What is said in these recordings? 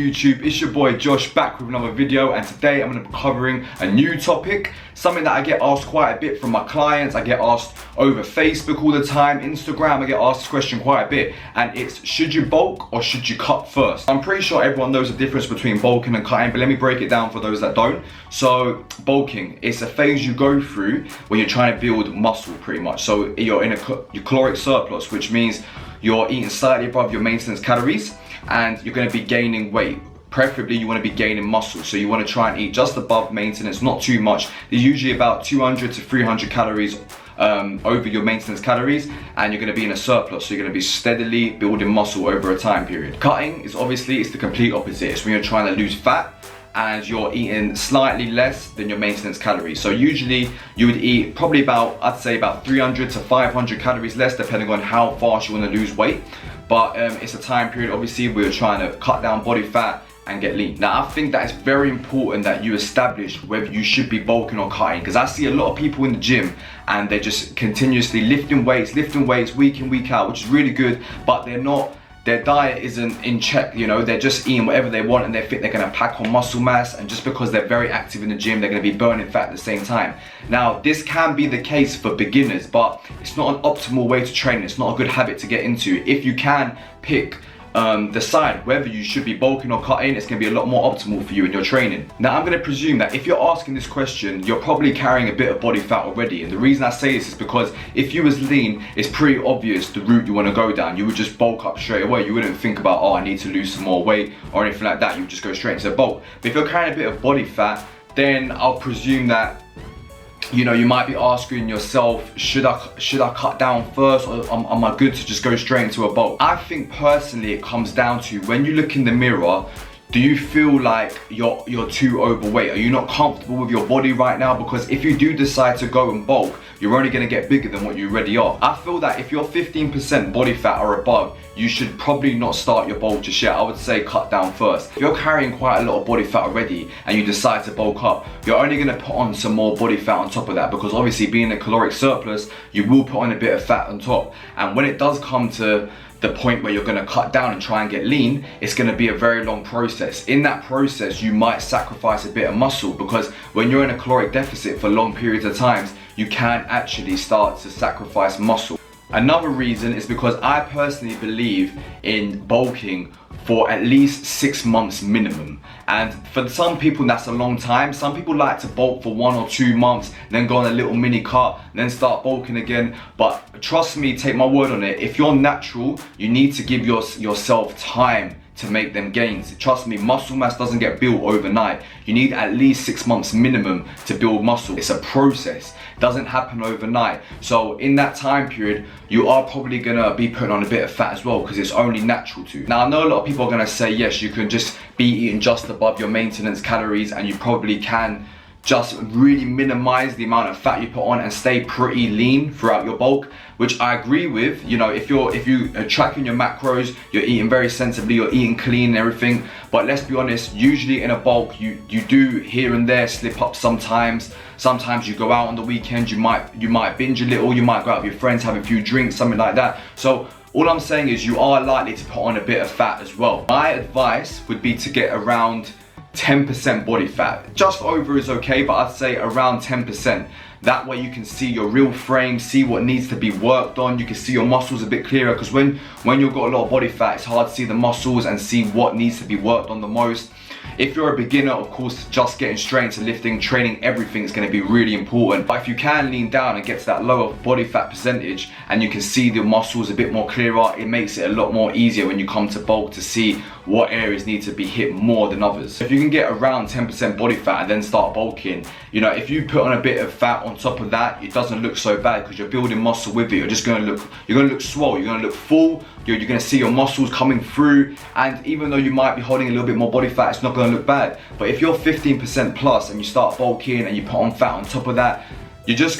YouTube? It's your boy Josh back with another video, and today I'm going to be covering a new topic, something that I get asked quite a bit from my clients. I get asked over Facebook all the time, Instagram. I get asked this question quite a bit, and it's, should you bulk or should you cut first? I'm pretty sure everyone knows the difference between bulking and cutting, but let me break it down for those that don't. So bulking, it's a phase you go through when you're trying to build muscle pretty much. So you're in your caloric surplus, which means you're eating slightly above your maintenance calories and you're going to be gaining weight. Preferably you want to be gaining muscle, so you want to try and eat just above maintenance, not too much. They're usually about 200 to 300 calories over your maintenance calories, and you're going to be in a surplus, so you're going to be steadily building muscle over a time period. Cutting is obviously, it's the complete opposite. It's when you're trying to lose fat and you're eating slightly less than your maintenance calories. So usually you would eat probably about, I'd say about 300 to 500 calories less, depending on how fast you want to lose weight. But it's a time period, obviously, where you're trying to cut down body fat and get lean. Now, I think that it's very important that you establish whether you should be bulking or cutting, because I see a lot of people in the gym and they're just continuously lifting weights week in, week out, which is really good, but their diet isn't in check, you know. They're just eating whatever they want and they think they're gonna pack on muscle mass, and just because they're very active in the gym, they're gonna be burning fat at the same time. Now, this can be the case for beginners, but it's not an optimal way to train. It's not a good habit to get into. If you can decide whether you should be bulking or cutting, it's going to be a lot more optimal for you in your training. Now, I'm going to presume that if you're asking this question, you're probably carrying a bit of body fat already, and the reason I say this is because if you was lean, it's pretty obvious the route you want to go down. You would just bulk up straight away. You wouldn't think about, oh, I need to lose some more weight or anything like that. You would just go straight into the bulk. But if you're carrying a bit of body fat, then I'll presume that, you know, you might be asking yourself, should I cut down first, or am I good to just go straight into a bulk? I think personally it comes down to, when you look in the mirror, do you feel like you're too overweight? Are you not comfortable with your body right now? Because if you do decide to go and bulk, you're only going to get bigger than what you already are. I feel that if you're 15% body fat or above, you should probably not start your bulk just yet. I would say cut down first. If you're carrying quite a lot of body fat already and you decide to bulk up, you're only going to put on some more body fat on top of that, because obviously being a caloric surplus, you will put on a bit of fat on top. And when it does come to the point where you're going to cut down and try and get lean, it's going to be a very long process. In that process, you might sacrifice a bit of muscle, because when you're in a caloric deficit for long periods of times, you can actually start to sacrifice muscle. Another reason is because I personally believe in bulking for at least 6 months minimum. And for some people that's a long time. Some people like to bulk for 1 or 2 months, then go on a little mini cut, then start bulking again. But trust me, take my word on it, if you're natural, you need to give yourself time to make them gains. Trust me, muscle mass doesn't get built overnight. You need at least 6 months minimum to build muscle. It's a process. It doesn't happen overnight. So in that time period, you are probably gonna be putting on a bit of fat as well, because it's only natural to. Now, I know a lot of people are gonna say, yes, you can just be eating just above your maintenance calories, and you probably can just really minimize the amount of fat you put on and stay pretty lean throughout your bulk, which I agree with. You know, if you are tracking your macros, you're eating very sensibly, you're eating clean and everything. But let's be honest, usually in a bulk, you do here and there slip up sometimes. Sometimes you go out on the weekend, you might binge a little, you might go out with your friends, have a few drinks, something like that. So all I'm saying is you are likely to put on a bit of fat as well. My advice would be to get around 10% body fat. Just over is okay, but I'd say around 10%. That way you can see your real frame, see what needs to be worked on. You can see your muscles a bit clearer, because when you've got a lot of body fat, it's hard to see the muscles and see what needs to be worked on the most. If you're a beginner, of course, just getting straight into lifting, training, everything is going to be really important. But if you can lean down and get to that lower body fat percentage, and you can see the muscles a bit more clearer, it makes it a lot more easier when you come to bulk to see what areas need to be hit more than others. If you can get around 10% body fat and then start bulking, you know, if you put on a bit of fat on top of that, it doesn't look so bad, because you're building muscle with it. You're going to look swole, you're going to look full, you're going to see your muscles coming through, and even though you might be holding a little bit more body fat, it's not going to look bad. But if you're 15% plus and you start bulking and you put on fat on top of that, you're not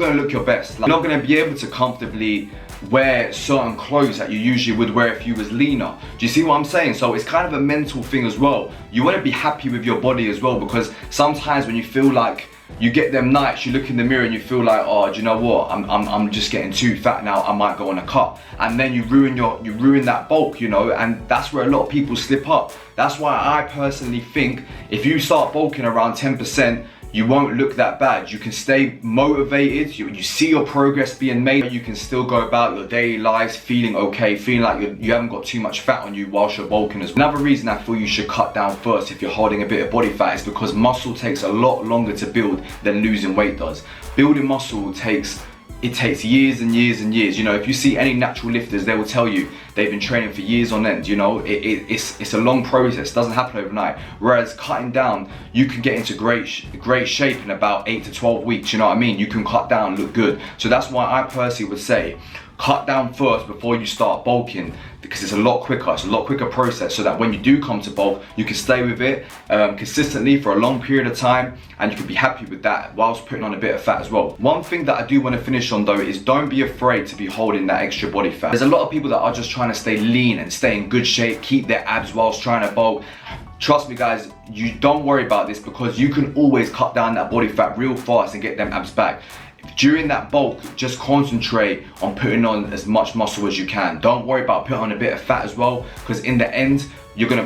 going to look your best. Like, you're not going to be able to comfortably wear certain clothes that you usually would wear if you was leaner. Do you see what I'm saying? So it's kind of a mental thing as well. You want to be happy with your body as well, because sometimes when you feel like you get them nights, you look in the mirror and you feel like, oh, do you know what? I'm just getting too fat now. I might go on a cut, and then you ruin that bulk, you know. And that's where a lot of people slip up. That's why I personally think if you start bulking around 10%, you won't look that bad. You can stay motivated, you see your progress being made, you can still go about your daily lives feeling okay, feeling like you haven't got too much fat on you whilst you're bulking as well. Another reason I feel you should cut down first if you're holding a bit of body fat is because muscle takes a lot longer to build than losing weight does. Building muscle takes years and years and years. You know, if you see any natural lifters, they will tell you they've been training for years on end. You know, it's a long process, it doesn't happen overnight. Whereas cutting down, you can get into great shape in about 8 to 12 weeks, you know what I mean? You can cut down, look good. So that's why I personally would say, cut down first before you start bulking, because it's a lot quicker process, so that when you do come to bulk, you can stay with it consistently for a long period of time, and you can be happy with that whilst putting on a bit of fat as well. One thing that I do want to finish on though is don't be afraid to be holding that extra body fat. There's a lot of people that are just trying to stay lean and stay in good shape, keep their abs whilst trying to bulk. Trust me guys, you don't worry about this, because you can always cut down that body fat real fast and get them abs back. During that bulk, just concentrate on putting on as much muscle as you can. Don't worry about putting on a bit of fat as well, because in the end,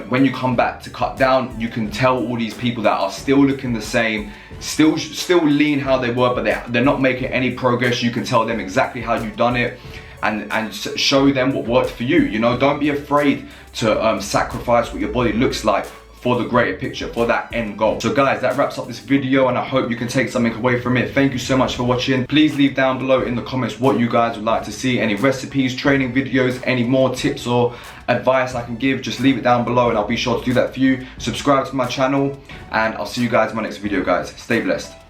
when you come back to cut down, you can tell all these people that are still looking the same, still lean how they were, but they're not making any progress. You can tell them exactly how you've done it, and show them what worked for you. You know, don't be afraid to sacrifice what your body looks like for the greater picture, for that end goal. So guys, that wraps up this video, and I hope you can take something away from it. Thank you so much for watching. Please leave down below in the comments what you guys would like to see, any recipes, training videos, any more tips or advice I can give. Just leave it down below and I'll be sure to do that for you. Subscribe to my channel, and I'll see you guys in my next video guys. Stay blessed.